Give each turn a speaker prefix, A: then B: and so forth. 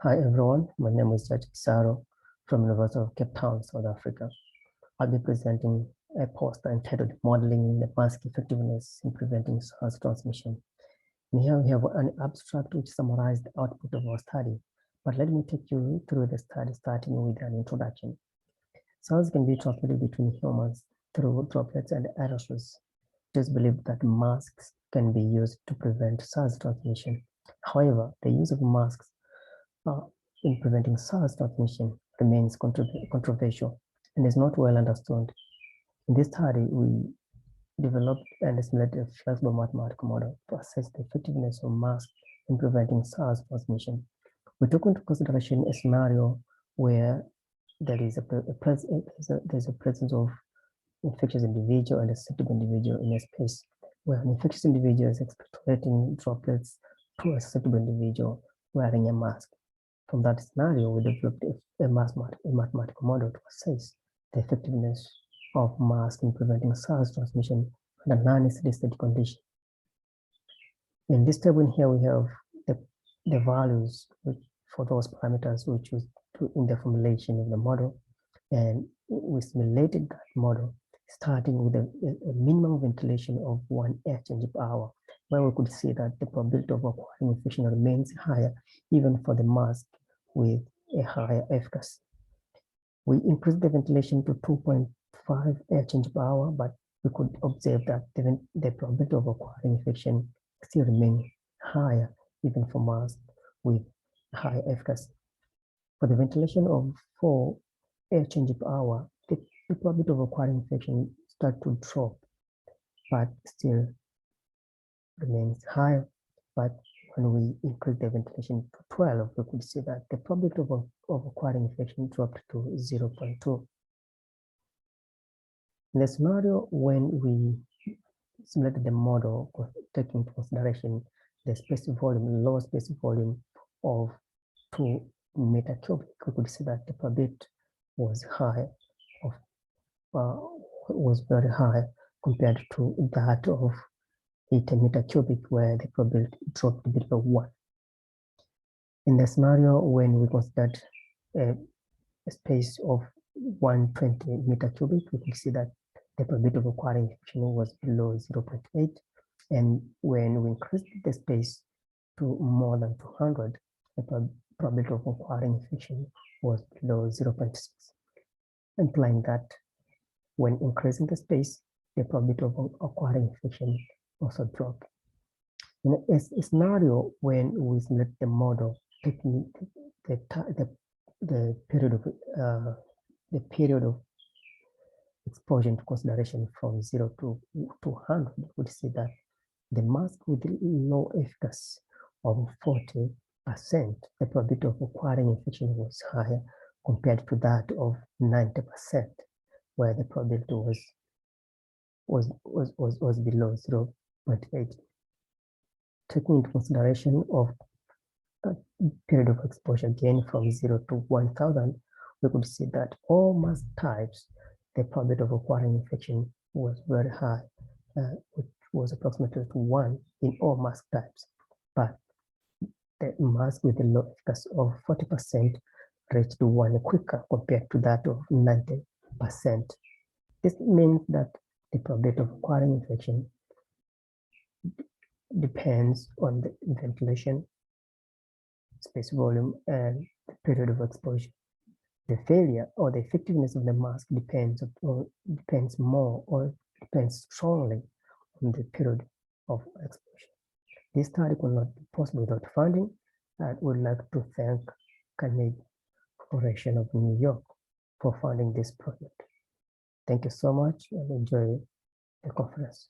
A: Hi everyone, my name is Chacha Issarow from University of Cape Town, South Africa. I'll be presenting a poster entitled Modeling the Mask Effectiveness in Preventing SARS Transmission. And here we have an abstract which summarizes the output of our study, but let me take you through the study starting with an introduction. SARS can be transmitted between humans through droplets and aerosols. It is believed that masks can be used to prevent SARS transmission. However, the use of masks in preventing SARS transmission remains controversial and is not well understood. In this study, we developed and simulated a flexible mathematical model to assess the effectiveness of masks in preventing SARS transmission. We took into consideration a scenario where there is a presence of infectious individual and a susceptible individual in a space where an infectious individual is expectorating droplets to a susceptible individual wearing a mask. From that scenario, we developed a mathematical model to assess the effectiveness of masks in preventing SARS transmission under non-steady-state conditions. In this table in here, we have the values for those parameters we choose in the formulation of the model, and we simulated that model starting with a minimum ventilation of 1 air change per hour, where we could see that the probability of acquiring infection remains higher even for the mask with a higher efficacy. We increased the ventilation to 2.5 air change per hour, but we could observe that the probability of acquiring infection still remains higher even for masks with high efficacy. For the ventilation of 4 air change per hour, the probability of acquiring infection started to drop, but still remains high. But when we increase the ventilation to 12, we could see that the probability of acquiring infection dropped to 0.2. In the scenario when we simulated the model, taking into consideration the specific volume, low specific volume of 2 meter cubic, we could see that the probability was very high compared to that of 80 meter cubic, where the probability dropped below 1. In the scenario when we considered a space of 120 meter cubic, we could see that the probability of acquiring infection was below 0.8. And when we increased the space to more than 200, the probability of acquiring infection was below 0.6, implying that when increasing the space, the probability of acquiring infection also dropped. In a scenario when we select the model, taking the period of exposure into consideration from 0 to 200, we would see that the mask with low efficacy of 40%, the probability of acquiring infection was higher compared to that of 90%, where the probability was below 0.8. Taking into consideration of a period of exposure again from 0 to 1000, we could see that all mask types, the probability of acquiring infection was very high, which was approximately 1 in all mask types. But the mask with a low efficacy of 40% reached 1 quicker compared to that of 90%. This means that the probability of acquiring infection depends on the ventilation, space volume, and the period of exposure. The failure or the effectiveness of the mask depends strongly on the period of exposure. This study could not be possible without funding, and would like to thank Carnegie Corporation of New York for funding this project. Thank you so much and enjoy the conference.